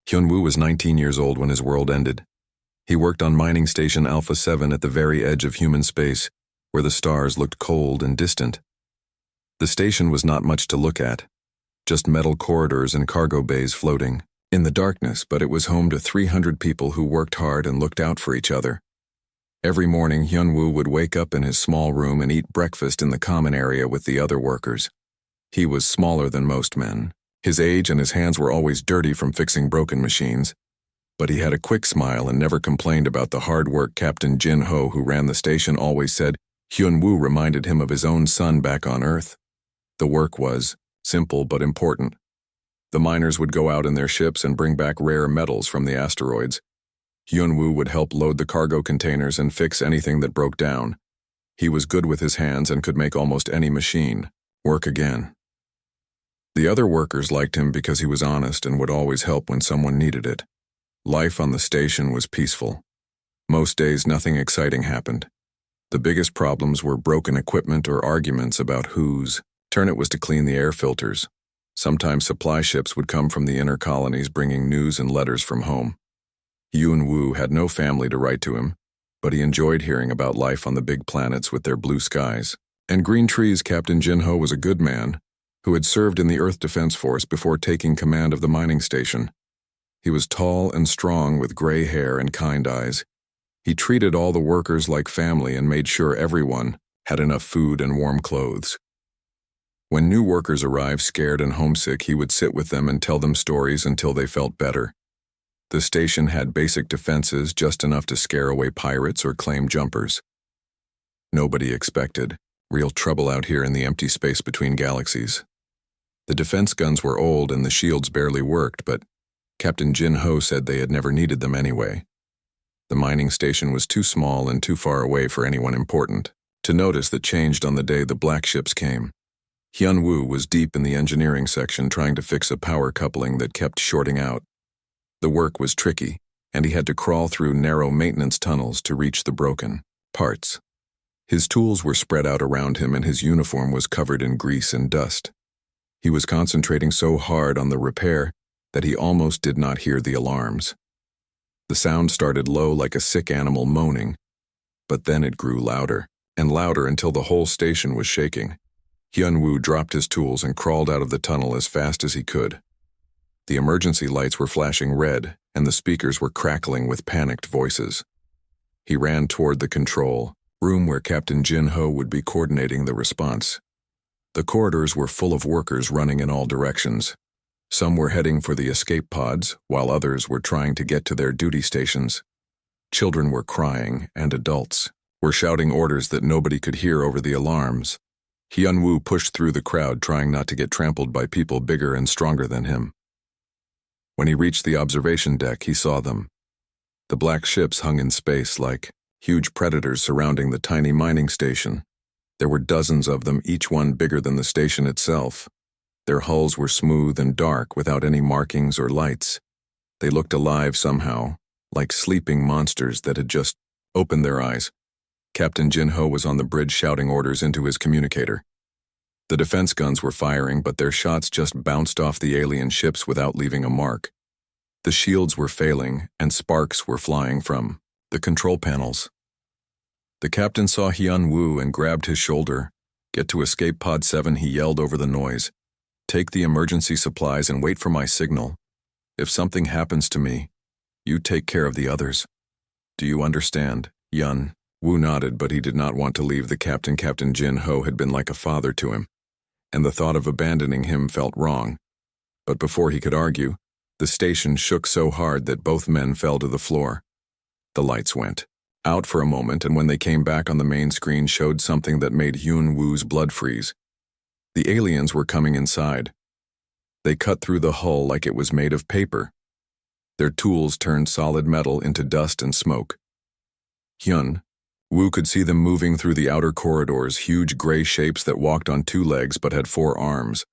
Hyun-woo was 19 years old when his world ended. He worked on mining station Alpha 7 at the very edge of human space, where the stars looked cold and distant. The station was not much to look at, just metal corridors and cargo bays floating in the darkness, but it was home to 300 people who worked hard and looked out for each other. Every morning, Hyun-woo would wake up in his small room and eat breakfast in the common area with the other workers. He was smaller than most men. His age and his hands were always dirty from fixing broken machines, but he had a quick smile and never complained about the hard work. Captain Jin-ho, who ran the station, always said Hyun-woo reminded him of his own son back on Earth. The work was simple but important. The miners would go out in their ships and bring back rare metals from the asteroids. Hyun-woo would help load the cargo containers and fix anything that broke down. He was good with his hands and could make almost any machine work again. The other workers liked him because he was honest and would always help when someone needed it. Life on the station was peaceful. Most days nothing exciting happened. The biggest problems were broken equipment or arguments about whose turn it was to clean the air filters. Sometimes supply ships would come from the inner colonies bringing news and letters from home. Hyun-woo had no family to write to him, but he enjoyed hearing about life on the big planets with their blue skies and green trees. Captain Jin-ho was a good man who had served in the Earth Defense Force before taking command of the mining station. He was tall and strong with gray hair and kind eyes. He treated all the workers like family and made sure everyone had enough food and warm clothes. When new workers arrived scared and homesick, he would sit with them and tell them stories until they felt better. The station had basic defenses, just enough to scare away pirates or claim jumpers. Nobody expected real trouble out here in the empty space between galaxies. The defense guns were old and the shields barely worked, but Captain Jin-ho said they had never needed them anyway. The mining station was too small and too far away for anyone important to notice. That changed on the day the black ships came. Hyun-woo was deep in the engineering section trying to fix a power coupling that kept shorting out. The work was tricky, and he had to crawl through narrow maintenance tunnels to reach the broken parts. His tools were spread out around him and his uniform was covered in grease and dust. He was concentrating so hard on the repair that he almost did not hear the alarms. The sound started low like a sick animal moaning, but then it grew louder and louder until the whole station was shaking. Hyun-woo dropped his tools and crawled out of the tunnel as fast as he could. The emergency lights were flashing red and the speakers were crackling with panicked voices. He ran toward the control room where Captain Jin-ho would be coordinating the response. The corridors were full of workers running in all directions. Some were heading for the escape pods, while others were trying to get to their duty stations. Children were crying, and adults were shouting orders that nobody could hear over the alarms. Hyun-woo pushed through the crowd, trying not to get trampled by people bigger and stronger than him. When he reached the observation deck, he saw them. The black ships hung in space like huge predators surrounding the tiny mining station. There were dozens of them, each one bigger than the station itself. Their hulls were smooth and dark without any markings or lights. They looked alive somehow, like sleeping monsters that had just opened their eyes. Captain Jin-ho was on the bridge shouting orders into his communicator. The defense guns were firing, but their shots just bounced off the alien ships without leaving a mark. The shields were failing, and sparks were flying from the control panels. The captain saw Hyun-woo and grabbed his shoulder. "Get to escape pod 7, he yelled over the noise. "Take the emergency supplies and wait for my signal. If something happens to me, you take care of the others. Do you understand?" Hyun-woo nodded, but he did not want to leave the captain. Captain Jin-ho had been like a father to him, and the thought of abandoning him felt wrong. But before he could argue, the station shook so hard that both men fell to the floor. The lights went out for a moment, and when they came back on, the main screen showed something that made Hyun-woo's blood freeze. The aliens were coming inside. They cut through the hull like it was made of paper. Their tools turned solid metal into dust and smoke. Hyun-woo could see them moving through the outer corridors, huge gray shapes that walked on 2 legs but had 4 arms.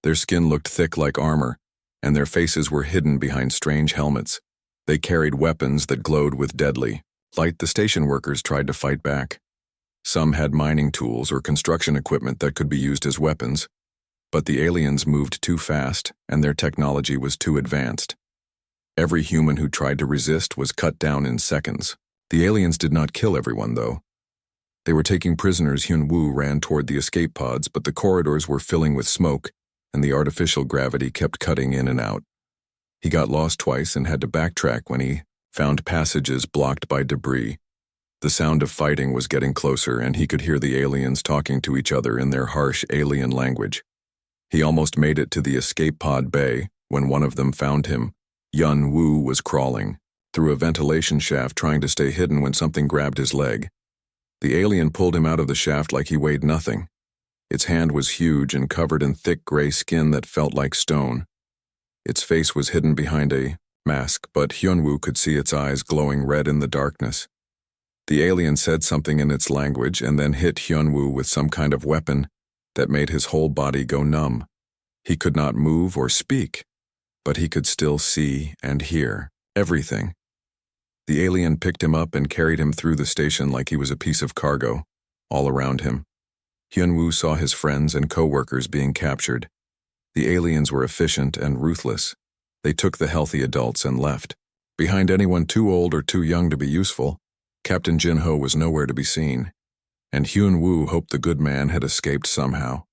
Their skin looked thick like armor, and their faces were hidden behind strange helmets. They carried weapons that glowed with deadly light. The station workers tried to fight back. Some had mining tools or construction equipment that could be used as weapons, but the aliens moved too fast and their technology was too advanced. Every human who tried to resist was cut down in seconds. The aliens did not kill everyone, though. They were taking prisoners. Hyun-woo ran toward the escape pods, but the corridors were filling with smoke, and the artificial gravity kept cutting in and out. He got lost twice and had to backtrack when he found passages blocked by debris. The sound of fighting was getting closer, and he could hear the aliens talking to each other in their harsh alien language. He almost made it to the escape pod bay when one of them found him. Hyun-woo was crawling through a ventilation shaft trying to stay hidden when something grabbed his leg. The alien pulled him out of the shaft like he weighed nothing. Its hand was huge and covered in thick gray skin that felt like stone. Its face was hidden behind a mask, but Hyun-woo could see its eyes glowing red in the darkness. The alien said something in its language and then hit Hyun-woo with some kind of weapon that made his whole body go numb. He could not move or speak, but he could still see and hear everything. The alien picked him up and carried him through the station like he was a piece of cargo. All around him, Hyun-woo saw his friends and co-workers being captured. The aliens were efficient and ruthless. They took the healthy adults and left. Behind anyone too old or too young to be useful, Captain Jin-ho was nowhere to be seen, and Hyun-woo hoped the good man had escaped somehow.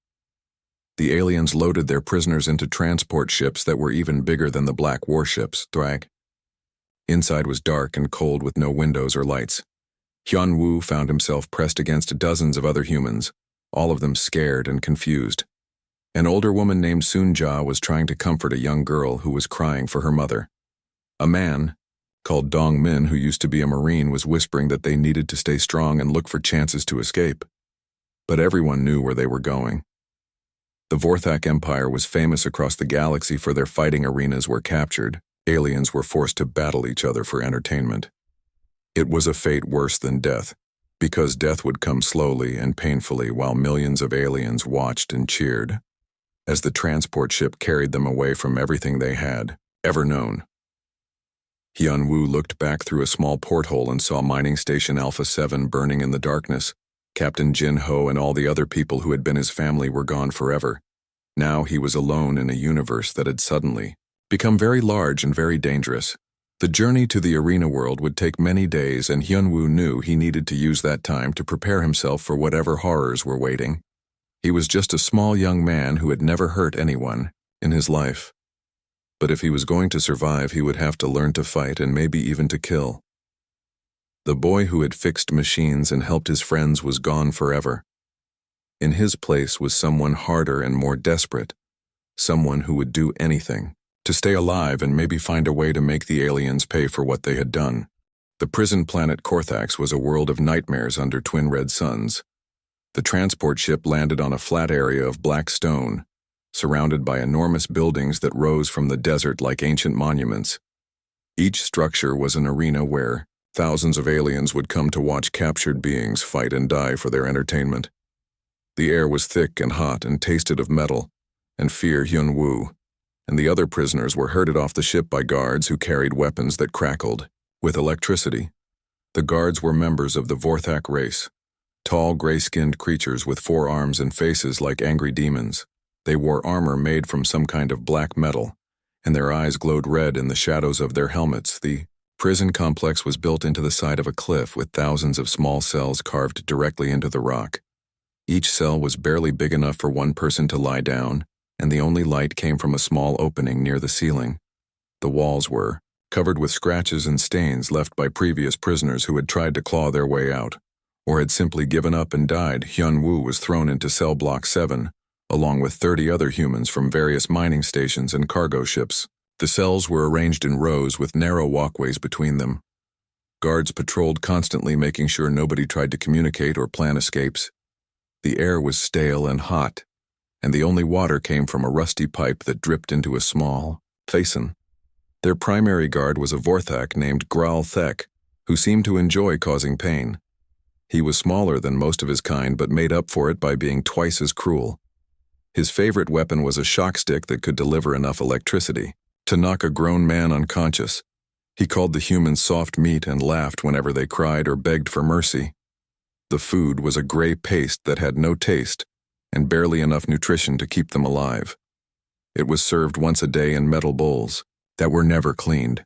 The aliens loaded their prisoners into transport ships that were even bigger than the black warships, Drag. Inside was dark and cold with no windows or lights. Hyun-woo found himself pressed against dozens of other humans, all of them scared and confused. An older woman named Soon-ja was trying to comfort a young girl who was crying for her mother. A man, called Dong-min, who used to be a Marine, was whispering that they needed to stay strong and look for chances to escape. But everyone knew where they were going. The Vorthak Empire was famous across the galaxy for their fighting arenas where captured aliens were forced to battle each other for entertainment. It was a fate worse than death, because death would come slowly and painfully while millions of aliens watched and cheered as the transport ship carried them away from everything they had ever known. Hyun-woo looked back through a small porthole and saw mining station Alpha 7 burning in the darkness. Captain Jin-ho and all the other people who had been his family were gone forever. Now he was alone in a universe that had suddenly become very large and very dangerous. The journey to the arena world would take many days, and Hyun-woo knew he needed to use that time to prepare himself for whatever horrors were waiting. He was just a small young man who had never hurt anyone in his life. But if he was going to survive, he would have to learn to fight and maybe even to kill. The boy who had fixed machines and helped his friends was gone forever. In his place was someone harder and more desperate, someone who would do anything to stay alive and maybe find a way to make the aliens pay for what they had done. The prison planet Korthax was a world of nightmares under twin red suns. The transport ship landed on a flat area of black stone, surrounded by enormous buildings that rose from the desert like ancient monuments. Each structure was an arena where thousands of aliens would come to watch captured beings fight and die for their entertainment. The air was thick and hot and tasted of metal and fear. Hyun-woo and the other prisoners were herded off the ship by guards who carried weapons that crackled with electricity. The guards were members of the Vorthak race, tall, gray-skinned creatures with 4 arms and faces like angry demons. They wore armor made from some kind of black metal, and their eyes glowed red in the shadows of their helmets. The prison complex was built into the side of a cliff with thousands of small cells carved directly into the rock. Each cell was barely big enough for one person to lie down, and the only light came from a small opening near the ceiling. The walls were covered with scratches and stains left by previous prisoners who had tried to claw their way out, or had simply given up and died. Hyun-woo was thrown into cell block 7, along with 30 other humans from various mining stations and cargo ships. The cells were arranged in rows with narrow walkways between them. Guards patrolled constantly, making sure nobody tried to communicate or plan escapes. The air was stale and hot, and the only water came from a rusty pipe that dripped into a small basin. Their primary guard was a Vorthak named Gral Thek, who seemed to enjoy causing pain. He was smaller than most of his kind, but made up for it by being twice as cruel. His favorite weapon was a shock stick that could deliver enough electricity to knock a grown man unconscious. He called the humans soft meat and laughed whenever they cried or begged for mercy. The food was a gray paste that had no taste and barely enough nutrition to keep them alive. It was served once a day in metal bowls that were never cleaned.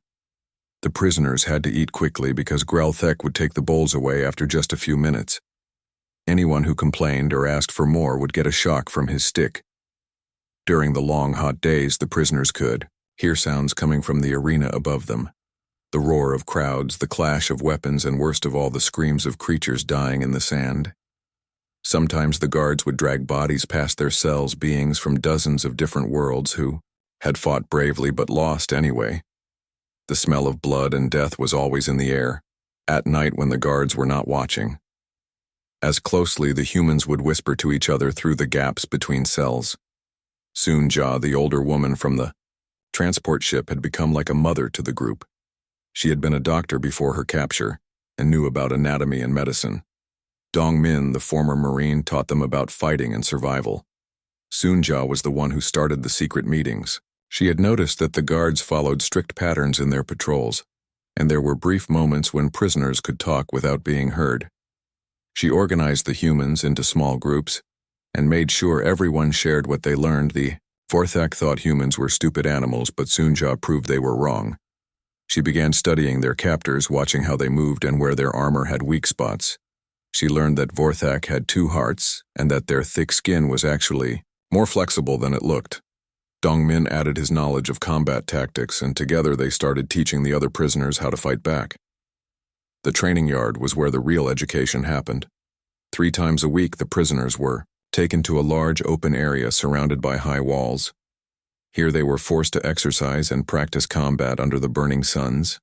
The prisoners had to eat quickly because Galactic would take the bowls away after just a few minutes. Anyone who complained or asked for more would get a shock from his stick. During the long, hot days, the prisoners could hear sounds coming from the arena above them. The roar of crowds, the clash of weapons, and worst of all, the screams of creatures dying in the sand. Sometimes the guards would drag bodies past their cells, beings from dozens of different worlds who had fought bravely but lost anyway. The smell of blood and death was always in the air, at night when the guards were not watching. As closely, the humans would whisper to each other through the gaps between cells. Soon Ja, the older woman from the transport ship, had become like a mother to the group. She had been a doctor before her capture and knew about anatomy and medicine. Dong Min, the former Marine, taught them about fighting and survival. Soon Ja was the one who started the secret meetings. She had noticed that the guards followed strict patterns in their patrols, and there were brief moments when prisoners could talk without being heard. She organized the humans into small groups and made sure everyone shared what they learned. The Vorthak thought humans were stupid animals, but soon Ja proved they were wrong. She began studying their captors, watching how they moved and where their armor had weak spots. She learned that Vorthak had 2 hearts and that their thick skin was actually more flexible than it looked. Dong Min added his knowledge of combat tactics, and together they started teaching the other prisoners how to fight back. The training yard was where the real education happened. 3 times a week, the prisoners were taken to a large open area surrounded by high walls. Here they were forced to exercise and practice combat under the burning suns.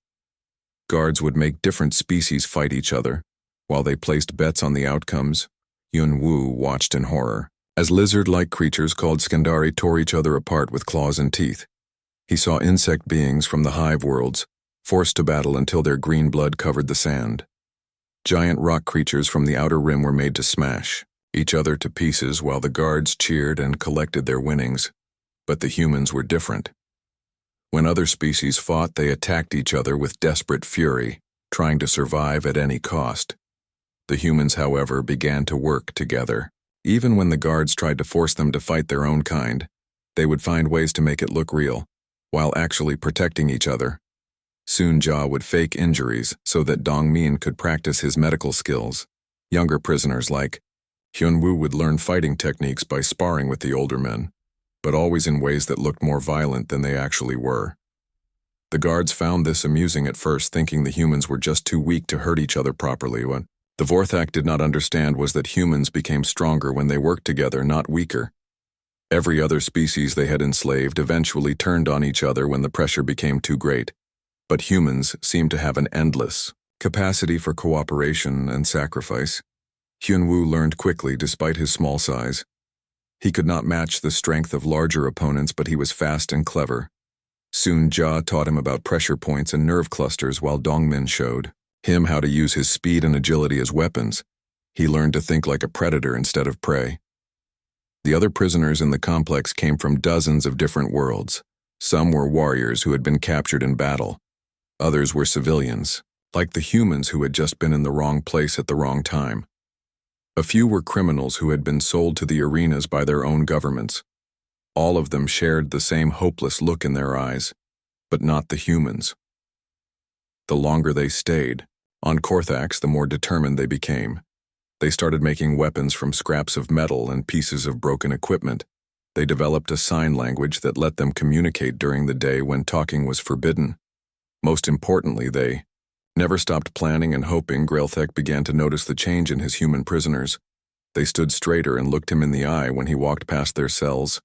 Guards would make different species fight each other. While they placed bets on the outcomes, Yun Wu watched in horror as lizard-like creatures called Skandari tore each other apart with claws and teeth. He saw insect beings from the hive worlds forced to battle until their green blood covered the sand. Giant rock creatures from the outer rim were made to smash each other to pieces while the guards cheered and collected their winnings. But the humans were different. When other species fought, they attacked each other with desperate fury, trying to survive at any cost. The humans, however, began to work together. Even when the guards tried to force them to fight their own kind, they would find ways to make it look real, while actually protecting each other. Soon Ja would fake injuries so that Dong Min could practice his medical skills. Younger prisoners like Hyun Woo would learn fighting techniques by sparring with the older men, but always in ways that looked more violent than they actually were. The guards found this amusing at first, thinking the humans were just too weak to hurt each other properly. What the Vorthak did not understand was that humans became stronger when they worked together, not weaker. Every other species they had enslaved eventually turned on each other when the pressure became too great. But humans seemed to have an endless capacity for cooperation and sacrifice. Hyun Woo learned quickly despite his small size. He could not match the strength of larger opponents, but he was fast and clever. Soon Ja taught him about pressure points and nerve clusters, while Dongmin showed him how to use his speed and agility as weapons. He learned to think like a predator instead of prey. The other prisoners in the complex came from dozens of different worlds. Some were warriors who had been captured in battle. Others were civilians, like the humans who had just been in the wrong place at the wrong time. A few were criminals who had been sold to the arenas by their own governments. All of them shared the same hopeless look in their eyes, but not the humans. The longer they stayed on Korthax, the more determined they became. They started making weapons from scraps of metal and pieces of broken equipment. They developed a sign language that let them communicate during the day when talking was forbidden. Most importantly, they never stopped planning and hoping. Grailthek began to notice the change in his human prisoners. They stood straighter and looked him in the eye when he walked past their cells.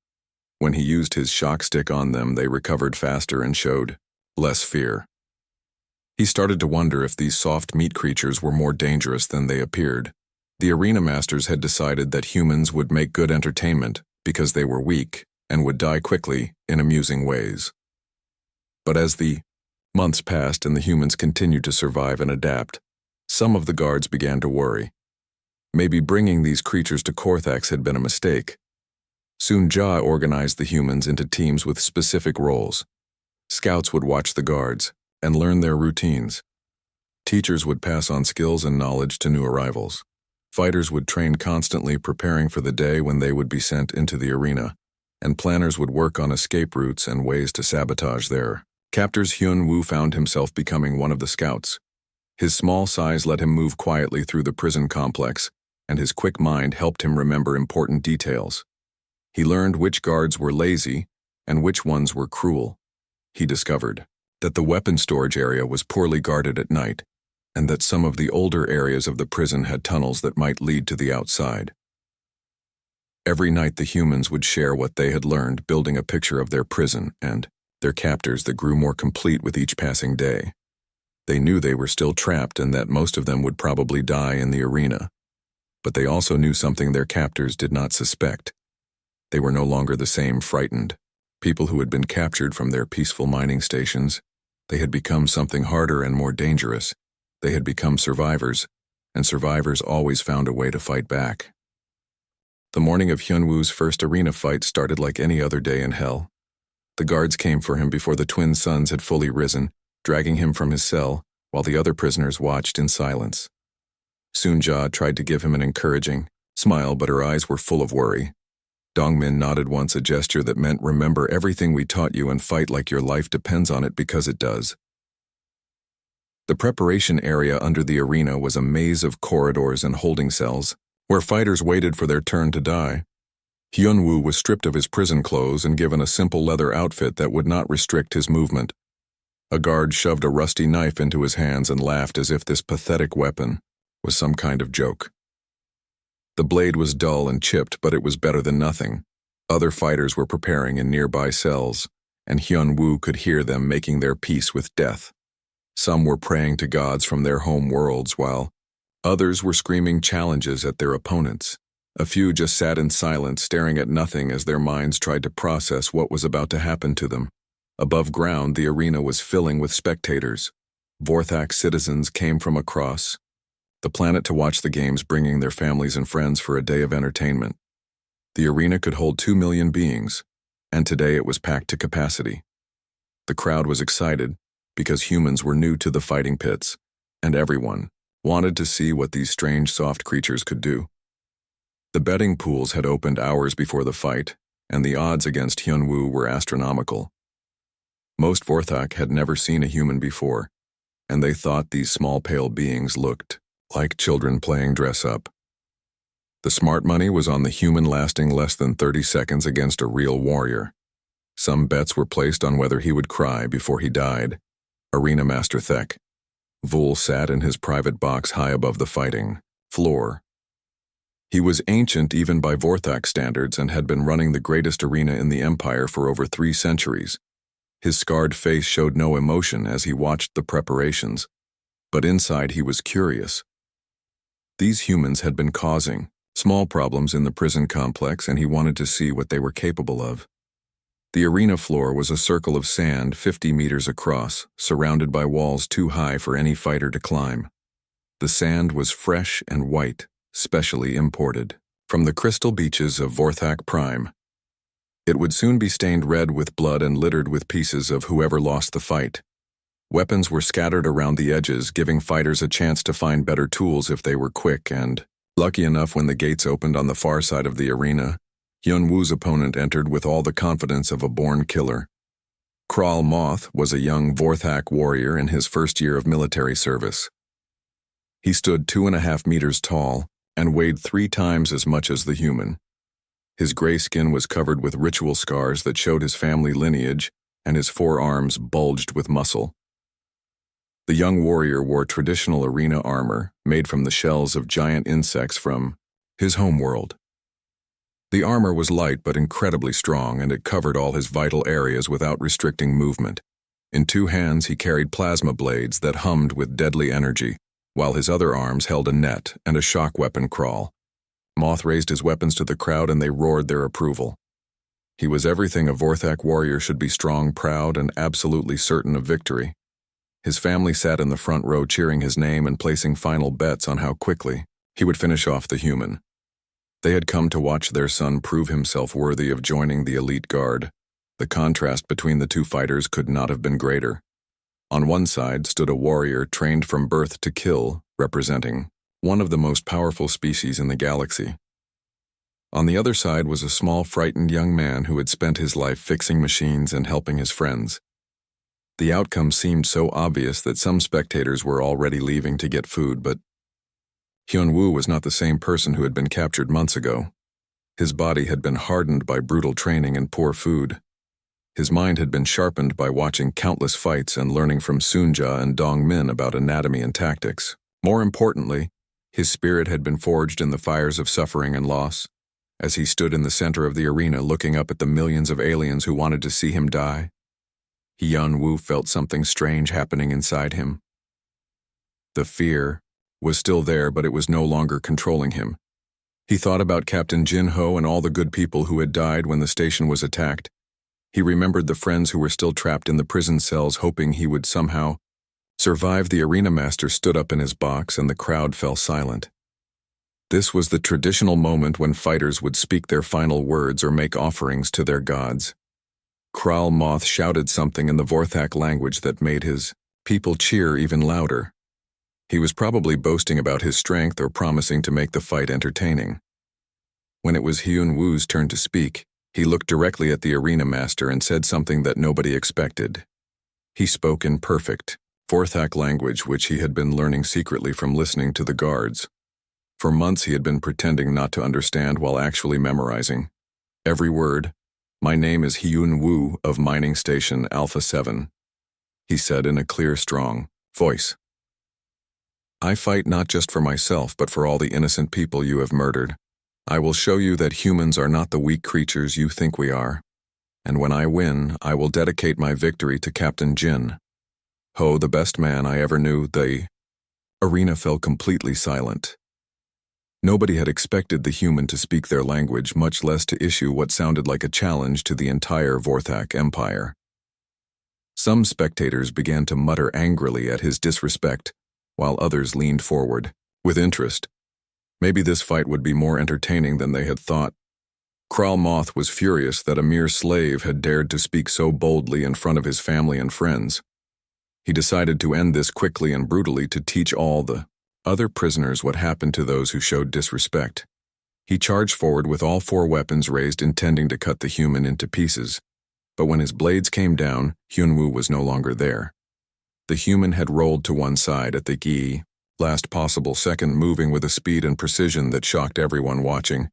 When he used his shock stick on them, they recovered faster and showed less fear. He started to wonder if these soft meat creatures were more dangerous than they appeared. The arena masters had decided that humans would make good entertainment because they were weak and would die quickly in amusing ways. But as the months passed and the humans continued to survive and adapt, some of the guards began to worry. Maybe bringing these creatures to Korthax had been a mistake. Soon Ja organized the humans into teams with specific roles. Scouts would watch the guards and learn their routines. Teachers would pass on skills and knowledge to new arrivals. Fighters would train constantly, preparing for the day when they would be sent into the arena, and planners would work on escape routes and ways to sabotage their Captors Hyun-woo found himself becoming one of the scouts. His small size let him move quietly through the prison complex, and his quick mind helped him remember important details. He learned which guards were lazy and which ones were cruel. He discovered that the weapon storage area was poorly guarded at night, and that some of the older areas of the prison had tunnels that might lead to the outside. Every night the humans would share what they had learned, building a picture of their prison and their captors that grew more complete with each passing day. They knew they were still trapped and that most of them would probably die in the arena. But they also knew something their captors did not suspect. They were no longer the same frightened people who had been captured from their peaceful mining stations. They had become something harder and more dangerous. They had become survivors, and survivors always found a way to fight back. The morning of Hyun-woo's first arena fight started like any other day in hell. The guards came for him before the twin suns had fully risen, dragging him from his cell, while the other prisoners watched in silence. Soon-ja tried to give him an encouraging smile, but her eyes were full of worry. Dongmin nodded once, a gesture that meant, "Remember everything we taught you and fight like your life depends on it, because it does." The preparation area under the arena was a maze of corridors and holding cells, where fighters waited for their turn to die. Hyun-woo was stripped of his prison clothes and given a simple leather outfit that would not restrict his movement. A guard shoved a rusty knife into his hands and laughed as if this pathetic weapon was some kind of joke. The blade was dull and chipped, but it was better than nothing. Other fighters were preparing in nearby cells, and Hyun-woo could hear them making their peace with death. Some were praying to gods from their home worlds, while others were screaming challenges at their opponents. A few just sat in silence, staring at nothing as their minds tried to process what was about to happen to them. Above ground, the arena was filling with spectators. Vorthak citizens came from across the planet to watch the games, bringing their families and friends for a day of entertainment. The arena could hold 2 million beings, and today it was packed to capacity. The crowd was excited because humans were new to the fighting pits, and everyone wanted to see what these strange soft creatures could do. The betting pools had opened hours before the fight, and the odds against Hyun-woo were astronomical. Most Vorthak had never seen a human before, and they thought these small pale beings looked like children playing dress-up. The smart money was on the human lasting less than 30 seconds against a real warrior. Some bets were placed on whether he would cry before he died. Arena Master Thek Vul sat in his private box high above the fighting floor. He was ancient even by Vorthak standards and had been running the greatest arena in the Empire for over 3 centuries. His scarred face showed no emotion as he watched the preparations, but inside he was curious. These humans had been causing small problems in the prison complex, and he wanted to see what they were capable of. The arena floor was a circle of sand 50 meters across, surrounded by walls too high for any fighter to climb. The sand was fresh and white, specially imported from the crystal beaches of Vorthak Prime. It would soon be stained red with blood and littered with pieces of whoever lost the fight. Weapons were scattered around the edges, giving fighters a chance to find better tools if they were quick and lucky enough. When the gates opened on the far side of the arena, Hyun-woo's opponent entered with all the confidence of a born killer. Kral Moth was a young Vorthak warrior in his first year of military service. He stood 2.5 meters tall and weighed 3 times as much as the human. His gray skin was covered with ritual scars that showed his family lineage, and his forearms bulged with muscle. The young warrior wore traditional arena armor made from the shells of giant insects from his homeworld. The armor was light but incredibly strong, and it covered all his vital areas without restricting movement. In 2 hands he carried plasma blades that hummed with deadly energy, while his other arms held a net and a shock weapon Kral. Moth raised his weapons to the crowd and they roared their approval. He was everything a Vorthak warrior should be: strong, proud, and absolutely certain of victory. His family sat in the front row cheering his name and placing final bets on how quickly he would finish off the human. They had come to watch their son prove himself worthy of joining the elite guard. The contrast between the 2 fighters could not have been greater. On one side stood a warrior trained from birth to kill, representing one of the most powerful species in the galaxy. On the other side was a small, frightened young man who had spent his life fixing machines and helping his friends. The outcome seemed so obvious that some spectators were already leaving to get food, but Hyun-woo was not the same person who had been captured months ago. His body had been hardened by brutal training and poor food. His mind had been sharpened by watching countless fights and learning from Soonja and Dong-min about anatomy and tactics. More importantly, his spirit had been forged in the fires of suffering and loss. As he stood in the center of the arena looking up at the millions of aliens who wanted to see him die, Hyun-woo felt something strange happening inside him. The fear was still there, but it was no longer controlling him. He thought about Captain Jin-ho and all the good people who had died when the station was attacked. He remembered the friends who were still trapped in the prison cells, hoping he would somehow survive. The arena master stood up in his box and the crowd fell silent. This was the traditional moment when fighters would speak their final words or make offerings to their gods. Kral Moth shouted something in the Vorthak language that made his people cheer even louder. He was probably boasting about his strength or promising to make the fight entertaining. When it was Hyun-woo's turn to speak, he looked directly at the arena master and said something that nobody expected. He spoke in perfect Vorthak language, which he had been learning secretly from listening to the guards. For months he had been pretending not to understand while actually memorizing every word. "My name is Hyun-woo of Mining Station Alpha 7, he said in a clear, strong voice. "I fight not just for myself, but for all the innocent people you have murdered. I will show you that humans are not the weak creatures you think we are. And when I win, I will dedicate my victory to Captain Jin Ho, the best man I ever knew." The arena fell completely silent. Nobody had expected the human to speak their language, much less to issue what sounded like a challenge to the entire Vorthak Empire. Some spectators began to mutter angrily at his disrespect, while others leaned forward with interest. Maybe this fight would be more entertaining than they had thought. Kral Moth was furious that a mere slave had dared to speak so boldly in front of his family and friends. He decided to end this quickly and brutally to teach all the other prisoners what happened to those who showed disrespect. He charged forward with all 4 weapons raised, intending to cut the human into pieces. But when his blades came down, Hyun-woo was no longer there. The human had rolled to one side at the last possible second, moving with a speed and precision that shocked everyone watching.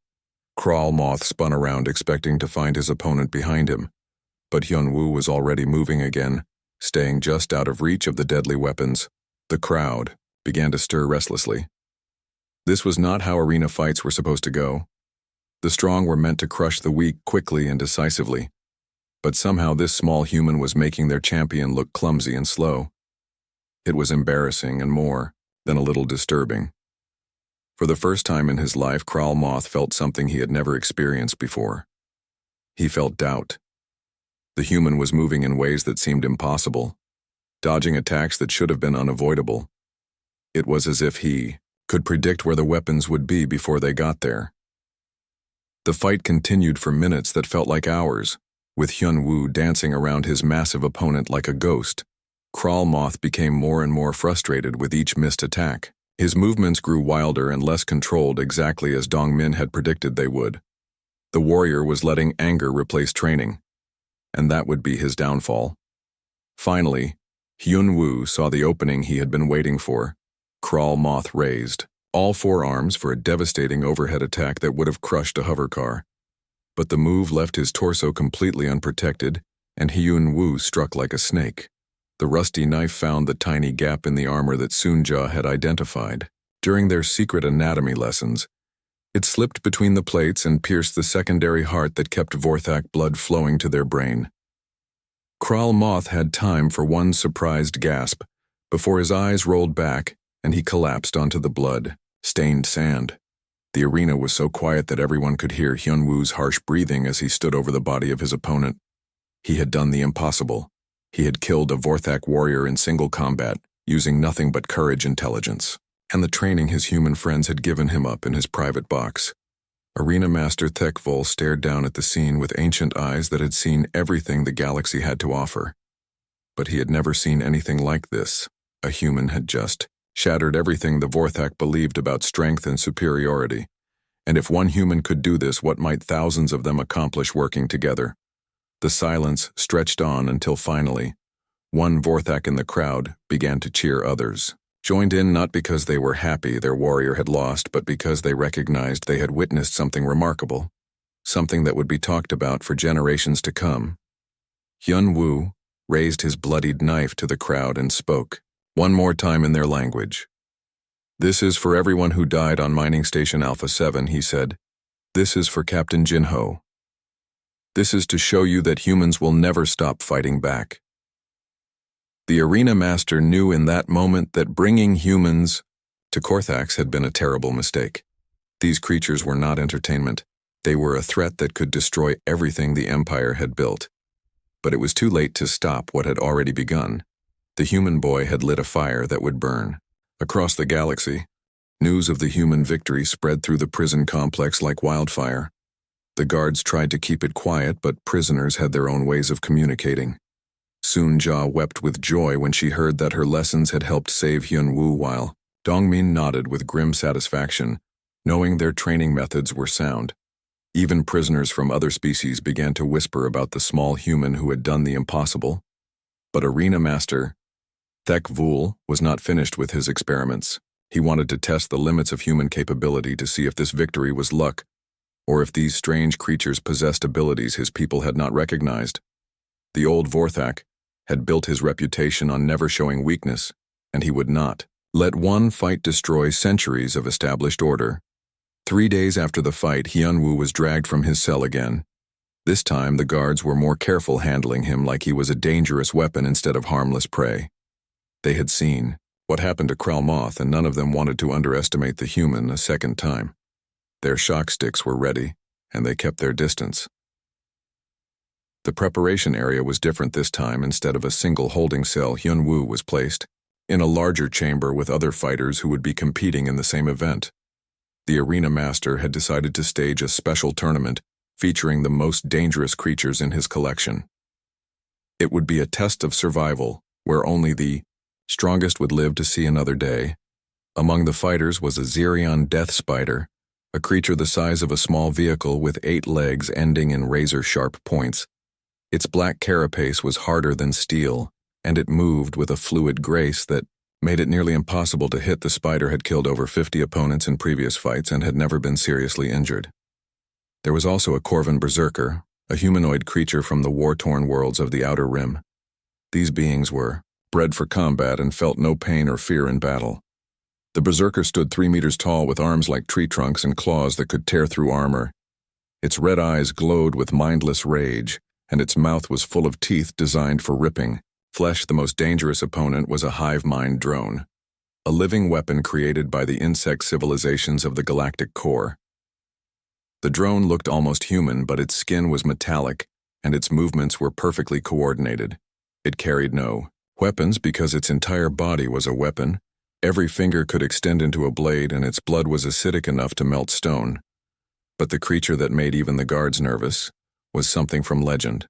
Kral Moth spun around, expecting to find his opponent behind him. But Hyun-woo was already moving again, staying just out of reach of the deadly weapons. The crowd began to stir restlessly. This was not how arena fights were supposed to go. The strong were meant to crush the weak quickly and decisively. But somehow this small human was making their champion look clumsy and slow. It was embarrassing and more than a little disturbing. For the first time in his life, Kral Moth felt something he had never experienced before. He felt doubt. The human was moving in ways that seemed impossible, dodging attacks that should have been unavoidable. It was as if he could predict where the weapons would be before they got there. The fight continued for minutes that felt like hours, with Hyun-woo dancing around his massive opponent like a ghost. Kral Moth became more and more frustrated with each missed attack. His movements grew wilder and less controlled, exactly as Dong-min had predicted they would. The warrior was letting anger replace training, and that would be his downfall. Finally, Hyun-woo saw the opening he had been waiting for. Kral Moth raised all 4 arms for a devastating overhead attack that would have crushed a hover car. But the move left his torso completely unprotected, and Hyun-woo struck like a snake. The rusty knife found the tiny gap in the armor that Soonja had identified during their secret anatomy lessons. It slipped between the plates and pierced the secondary heart that kept Vorthak blood flowing to their brain. Kral Moth had time for one surprised gasp before his eyes rolled back and he collapsed onto the blood-stained sand. The arena was so quiet that everyone could hear Hyun-woo's harsh breathing as he stood over the body of his opponent. He had done the impossible. He had killed a Vorthak warrior in single combat, using nothing but courage, intelligence, and the training his human friends had given him up in his private box. Arena Master Thekvol stared down at the scene with ancient eyes that had seen everything the galaxy had to offer. But he had never seen anything like this. A human had just shattered everything the Vorthak believed about strength and superiority. And if one human could do this, what might thousands of them accomplish working together? The silence stretched on until finally, One Vorthak in the crowd began to cheer others, joined in not because they were happy their warrior had lost, but because they recognized they had witnessed something remarkable, something that would be talked about for generations to come. Hyun Woo raised his bloodied knife to the crowd and spoke, one more time in their language. "This is for everyone who died on Mining Station Alpha 7, he said. "This is for Captain Jinho. This is to show you that humans will never stop fighting back." The arena master knew in that moment that bringing humans to Korthax had been a terrible mistake. These creatures were not entertainment. They were a threat that could destroy everything the Empire had built. But it was too late to stop what had already begun. The human boy had lit a fire that would burn. Across the galaxy, news of the human victory spread through the prison complex like wildfire. The guards tried to keep it quiet, but prisoners had their own ways of communicating. Soon Ja wept with joy when she heard that her lessons had helped save Hyun Woo, while Dongmin nodded with grim satisfaction, knowing their training methods were sound. Even prisoners from other species began to whisper about the small human who had done the impossible. But Arena Master Thek Vul was not finished with his experiments. He wanted to test the limits of human capability to see if this victory was luck, or if these strange creatures possessed abilities his people had not recognized. The old Vorthak had built his reputation on never showing weakness, and he would not let one fight destroy centuries of established order. 3 days after the fight, Hyun Woo was dragged from his cell again. This time, the guards were more careful, handling him like he was a dangerous weapon instead of harmless prey. They had seen what happened to Krell Moth, and none of them wanted to underestimate the human a second time. Their shock sticks were ready, and they kept their distance. The preparation area was different this time. Instead of a single holding cell, Hyun Woo was placed in a larger chamber with other fighters who would be competing in the same event. The arena master had decided to stage a special tournament featuring the most dangerous creatures in his collection. It would be a test of survival, where only the strongest would live to see another day. Among the fighters was a Xerion death spider, a creature the size of a small vehicle with 8 legs ending in razor-sharp points. Its black carapace was harder than steel, and it moved with a fluid grace that made it nearly impossible to hit. The spider had killed over 50 opponents in previous fights and had never been seriously injured. There was also a Corvin berserker, a humanoid creature from the war-torn worlds of the Outer Rim. These beings were bred for combat and felt no pain or fear in battle. The berserker stood 3 meters tall with arms like tree trunks and claws that could tear through armor. Its red eyes glowed with mindless rage, and its mouth was full of teeth designed for ripping flesh. The most dangerous opponent was a hive mind drone, a living weapon created by the insect civilizations of the Galactic core. The drone looked almost human, but its skin was metallic, and its movements were perfectly coordinated. It carried no weapons because its entire body was a weapon. Every finger could extend into a blade, and its blood was acidic enough to melt stone. But the creature that made even the guards nervous was something from legend.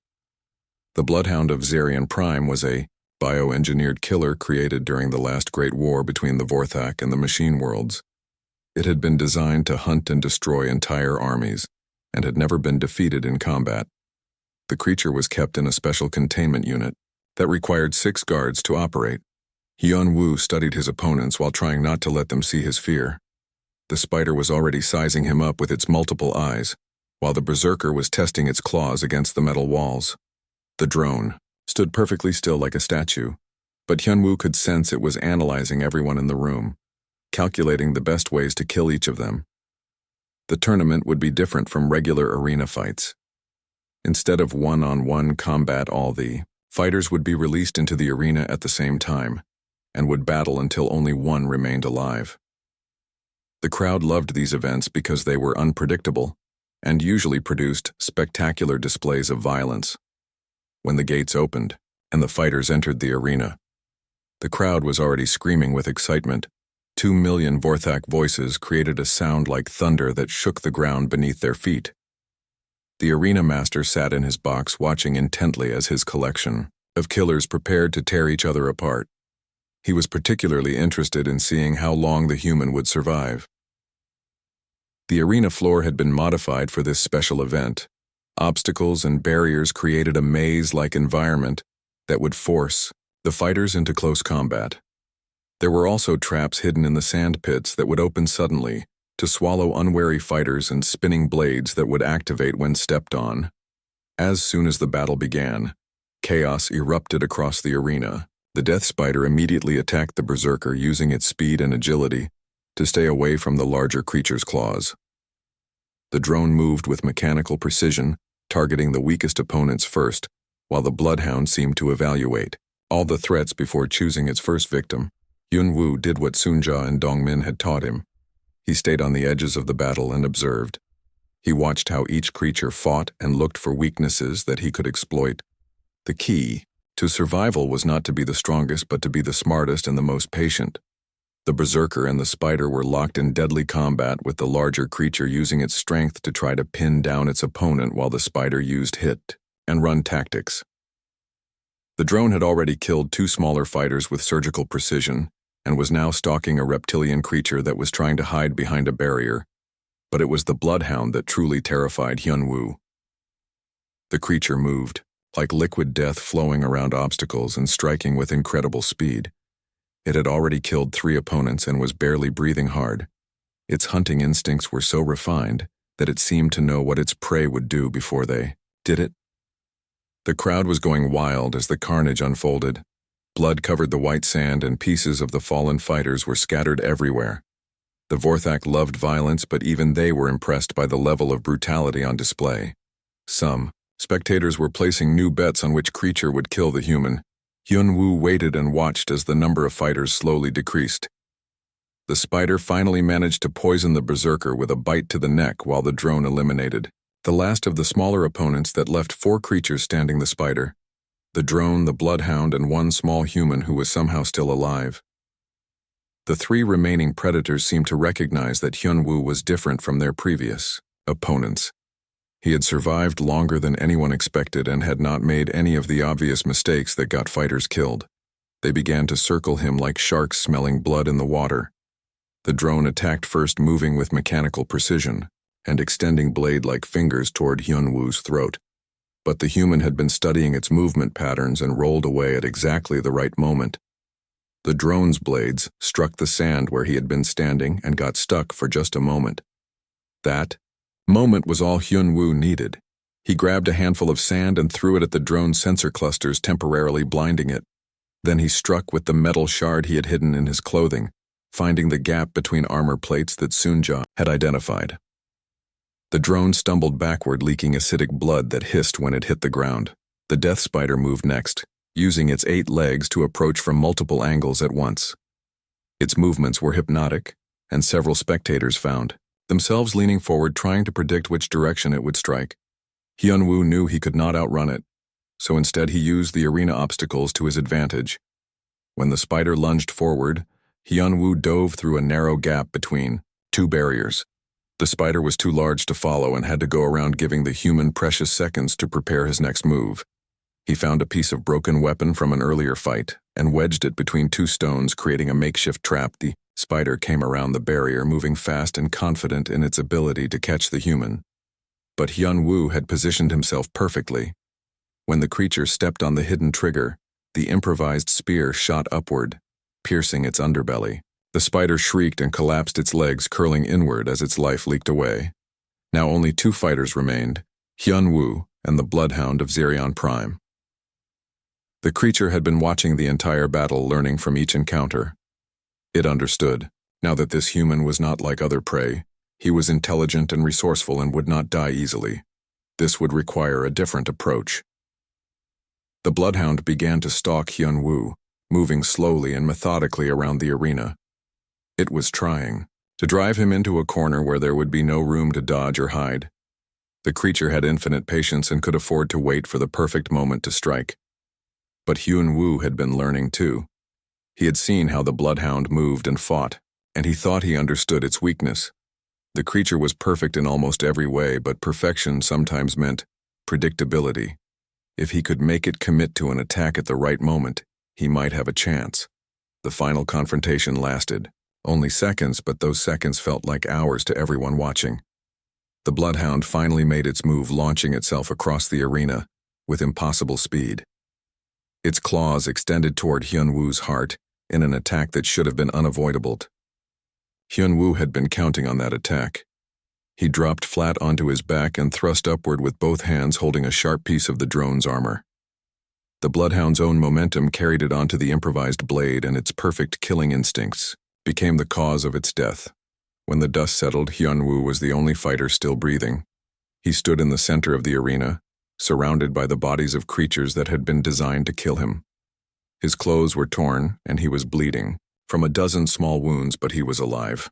The Bloodhound of Xerion Prime was a bioengineered killer created during the last great war between the Vorthak and the machine worlds. It had been designed to hunt and destroy entire armies, and had never been defeated in combat. The creature was kept in a special containment unit that required 6 guards to operate. Hyun Woo studied his opponents while trying not to let them see his fear. The spider was already sizing him up with its multiple eyes, while the berserker was testing its claws against the metal walls. The drone stood perfectly still like a statue, but Hyun Woo could sense it was analyzing everyone in the room, calculating the best ways to kill each of them. The tournament would be different from regular arena fights. Instead of one-on-one combat, all the fighters would be released into the arena at the same time, and would battle until only one remained alive. The crowd loved these events because they were unpredictable, and usually produced spectacular displays of violence. When the gates opened, and the fighters entered the arena, the crowd was already screaming with excitement. 2 million Vorthak voices created a sound like thunder that shook the ground beneath their feet. The arena master sat in his box watching intently as his collection of killers prepared to tear each other apart. He was particularly interested in seeing how long the human would survive. The arena floor had been modified for this special event. Obstacles and barriers created a maze-like environment that would force the fighters into close combat. There were also traps hidden in the sand pits that would open suddenly to swallow unwary fighters and spinning blades that would activate when stepped on. As soon as the battle began, chaos erupted across the arena. The Death Spider immediately attacked the Berserker using its speed and agility to stay away from the larger creature's claws. The drone moved with mechanical precision, targeting the weakest opponents first, while the Bloodhound seemed to evaluate all the threats before choosing its first victim. Yun-Woo did what Sun-Ja and Dong-Min had taught him. He stayed on the edges of the battle and observed. He watched how each creature fought and looked for weaknesses that he could exploit. The key to survival was not to be the strongest but to be the smartest and the most patient. The Berserker and the Spider were locked in deadly combat, with the larger creature using its strength to try to pin down its opponent while the Spider used hit and run tactics. The drone had already killed 2 smaller fighters with surgical precision and was now stalking a reptilian creature that was trying to hide behind a barrier, but it was the Bloodhound that truly terrified Hyun-Woo. The creature moved, like liquid death, flowing around obstacles and striking with incredible speed. It had already killed 3 opponents and was barely breathing hard. Its hunting instincts were so refined that it seemed to know what its prey would do before they did it. The crowd was going wild as the carnage unfolded. Blood covered the white sand and pieces of the fallen fighters were scattered everywhere. The Vorthak loved violence, but even they were impressed by the level of brutality on display. Some spectators were placing new bets on which creature would kill the human. Hyun-Woo waited and watched as the number of fighters slowly decreased. The Spider finally managed to poison the Berserker with a bite to the neck while the drone eliminated the last of the smaller opponents that left 4 creatures standing: the Spider, the drone, the Bloodhound, and 1 small human who was somehow still alive. The 3 remaining predators seemed to recognize that Hyun-Woo was different from their previous opponents. He had survived longer than anyone expected and had not made any of the obvious mistakes that got fighters killed. They began to circle him like sharks smelling blood in the water. The drone attacked first, moving with mechanical precision and extending blade-like fingers toward Hyun-Woo's throat. But the human had been studying its movement patterns and rolled away at exactly the right moment. The drone's blades struck the sand where he had been standing and got stuck for just a moment. That moment was all Hyun-Woo needed. He grabbed a handful of sand and threw it at the drone's sensor clusters, temporarily blinding it. Then he struck with the metal shard he had hidden in his clothing, finding the gap between armor plates that Sun-Ja had identified. The drone stumbled backward, leaking acidic blood that hissed when it hit the ground. The Death Spider moved next, using its 8 legs to approach from multiple angles at once. Its movements were hypnotic, and several spectators found themselves leaning forward, trying to predict which direction it would strike. Hyun-Woo knew he could not outrun it, so instead he used the arena obstacles to his advantage. When the Spider lunged forward, Hyun-Woo dove through a narrow gap between 2 barriers. The Spider was too large to follow and had to go around, giving the human precious seconds to prepare his next move. He found a piece of broken weapon from an earlier fight and wedged it between 2 stones, creating a makeshift trap. The Spider came around the barrier, moving fast and confident in its ability to catch the human. But Hyun-Woo had positioned himself perfectly. When the creature stepped on the hidden trigger, the improvised spear shot upward, piercing its underbelly. The Spider shrieked and collapsed, its legs curling inward as its life leaked away. Now only 2 fighters remained, Hyun-Woo and the Bloodhound of Zerion Prime. The creature had been watching the entire battle, learning from each encounter. It understood, now that this human was not like other prey. He was intelligent and resourceful and would not die easily. This would require a different approach. The Bloodhound began to stalk Hyun-Woo, moving slowly and methodically around the arena. It was trying to drive him into a corner where there would be no room to dodge or hide. The creature had infinite patience and could afford to wait for the perfect moment to strike. But Hyun-Woo had been learning too. He had seen how the Bloodhound moved and fought, and he thought he understood its weakness. The creature was perfect in almost every way, but perfection sometimes meant predictability. If he could make it commit to an attack at the right moment, he might have a chance. The final confrontation lasted only seconds, but those seconds felt like hours to everyone watching. The Bloodhound finally made its move, launching itself across the arena with impossible speed. Its claws extended toward Hyun-woo's heart in an attack that should have been unavoidable. Hyun-woo had been counting on that attack. He dropped flat onto his back and thrust upward with both hands holding a sharp piece of the drone's armor. The bloodhound's own momentum carried it onto the improvised blade, and its perfect killing instincts became the cause of its death. When the dust settled, Hyun-woo was the only fighter still breathing. He stood in the center of the arena, surrounded by the bodies of creatures that had been designed to kill him. His clothes were torn, and he was bleeding from a dozen small wounds, but he was alive.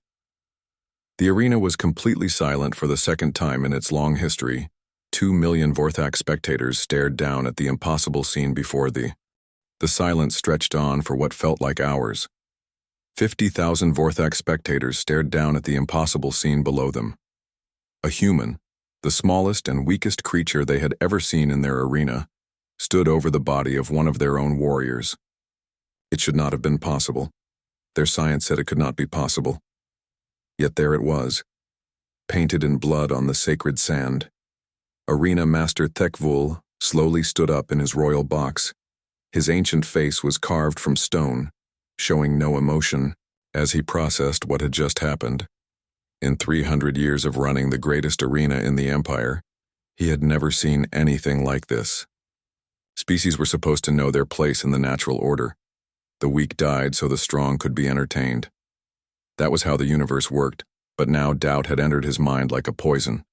The arena was completely silent for the second time in its long history. 2 million Vorthak spectators stared down at the impossible scene before them. The silence stretched on for what felt like hours. 50,000 Vorthak spectators stared down at the impossible scene below them. A human, the smallest and weakest creature they had ever seen in their arena, stood over the body of one of their own warriors. It should not have been possible. Their science said it could not be possible. Yet there it was, painted in blood on the sacred sand. Arena Master Thekvul slowly stood up in his royal box. His ancient face was carved from stone, showing no emotion as he processed what had just happened. In 300 years of running the greatest arena in the empire, he had never seen anything like this. Species were supposed to know their place in the natural order. The weak died so the strong could be entertained. That was how the universe worked, but now doubt had entered his mind like a poison.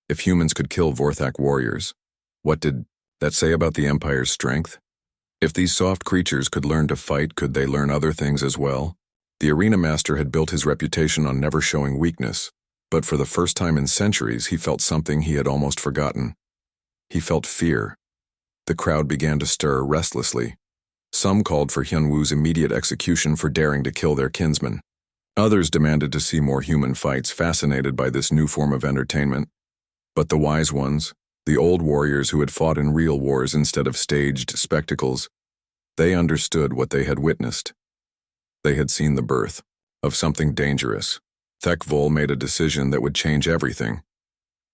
If humans could kill Vorthak warriors, what did that say about the Empire's strength? If these soft creatures could learn to fight, could they learn other things as well? The arena master had built his reputation on never showing weakness, but for the first time in centuries he felt something he had almost forgotten. He felt fear. The crowd began to stir restlessly. Some called for Hyun-woo's immediate execution for daring to kill their kinsman. Others demanded to see more human fights, fascinated by this new form of entertainment. But the wise ones, the old warriors who had fought in real wars instead of staged spectacles, they understood what they had witnessed. They had seen the birth of something dangerous. Thekvul made a decision that would change everything.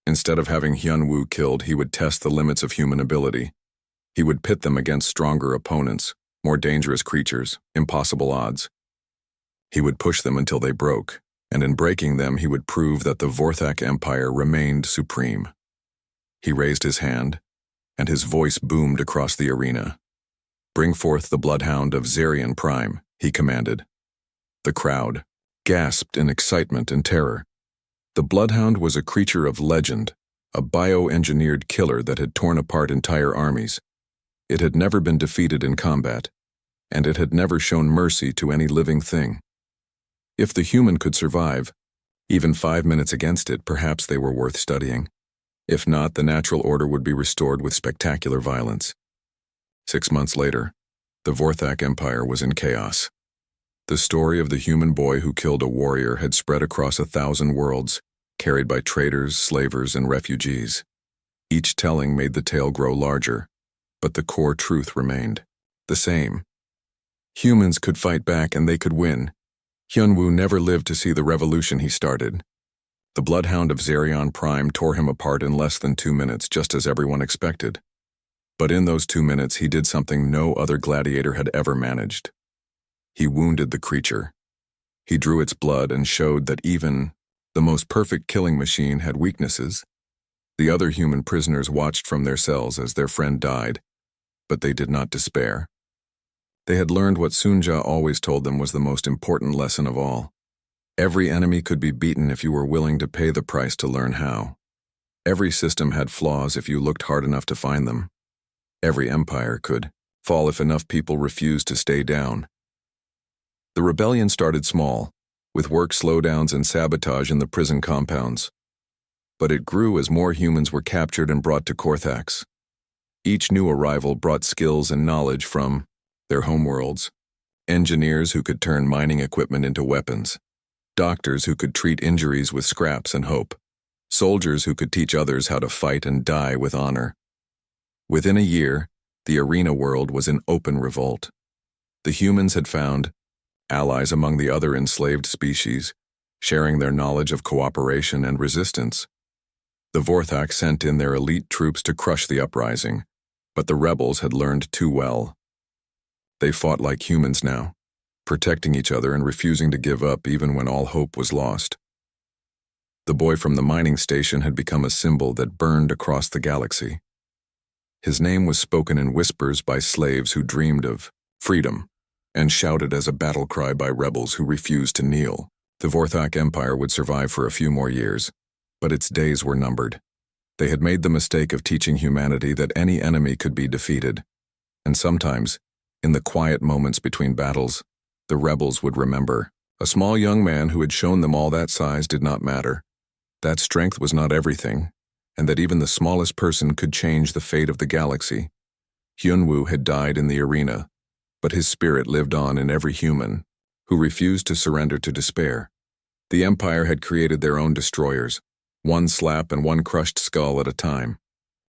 Instead of having Hyun-woo killed, he would test the limits of human ability. He would pit them against stronger opponents, more dangerous creatures, impossible odds. He would push them until they broke, and in breaking them he would prove that the Vorthak Empire remained supreme. He raised his hand, and his voice boomed across the arena. "Bring forth the bloodhound of Zerion Prime," he commanded. The crowd gasped in excitement and terror. The bloodhound was a creature of legend, a bioengineered killer that had torn apart entire armies. It had never been defeated in combat, and it had never shown mercy to any living thing. If the human could survive, even 5 minutes against it, perhaps they were worth studying. If not, the natural order would be restored with spectacular violence. 6 months later, the Vorthak Empire was in chaos. The story of the human boy who killed a warrior had spread across 1,000 worlds, carried by traders, slavers, and refugees. Each telling made the tale grow larger, but the core truth remained the same. Humans could fight back and they could win. Hyun-woo never lived to see the revolution he started. The bloodhound of Zerion Prime tore him apart in less than 2 minutes, just as everyone expected. But in those 2 minutes, he did something no other gladiator had ever managed. He wounded the creature. He drew its blood and showed that even the most perfect killing machine had weaknesses. The other human prisoners watched from their cells as their friend died, but they did not despair. They had learned what Sunja always told them was the most important lesson of all. Every enemy could be beaten if you were willing to pay the price to learn how. Every system had flaws if you looked hard enough to find them. Every empire could fall if enough people refused to stay down. The rebellion started small, with work slowdowns and sabotage in the prison compounds. But it grew as more humans were captured and brought to Korthax. Each new arrival brought skills and knowledge from their homeworlds. Engineers who could turn mining equipment into weapons. Doctors who could treat injuries with scraps and hope. Soldiers who could teach others how to fight and die with honor. Within a year, the arena world was in open revolt. The humans had found allies among the other enslaved species, sharing their knowledge of cooperation and resistance. The Vorthak sent in their elite troops to crush the uprising, but the rebels had learned too well. They fought like humans now, protecting each other and refusing to give up even when all hope was lost. The boy from the mining station had become a symbol that burned across the galaxy. His name was spoken in whispers by slaves who dreamed of freedom, and shouted as a battle cry by rebels who refused to kneel. The Vorthak Empire would survive for a few more years, but its days were numbered. They had made the mistake of teaching humanity that any enemy could be defeated, and sometimes, in the quiet moments between battles, the rebels would remember. A small young man who had shown them all that size did not matter, that strength was not everything, and that even the smallest person could change the fate of the galaxy. Hyunwoo had died in the arena, but his spirit lived on in every human who refused to surrender to despair. The Empire had created their own destroyers, one slap and one crushed skull at a time.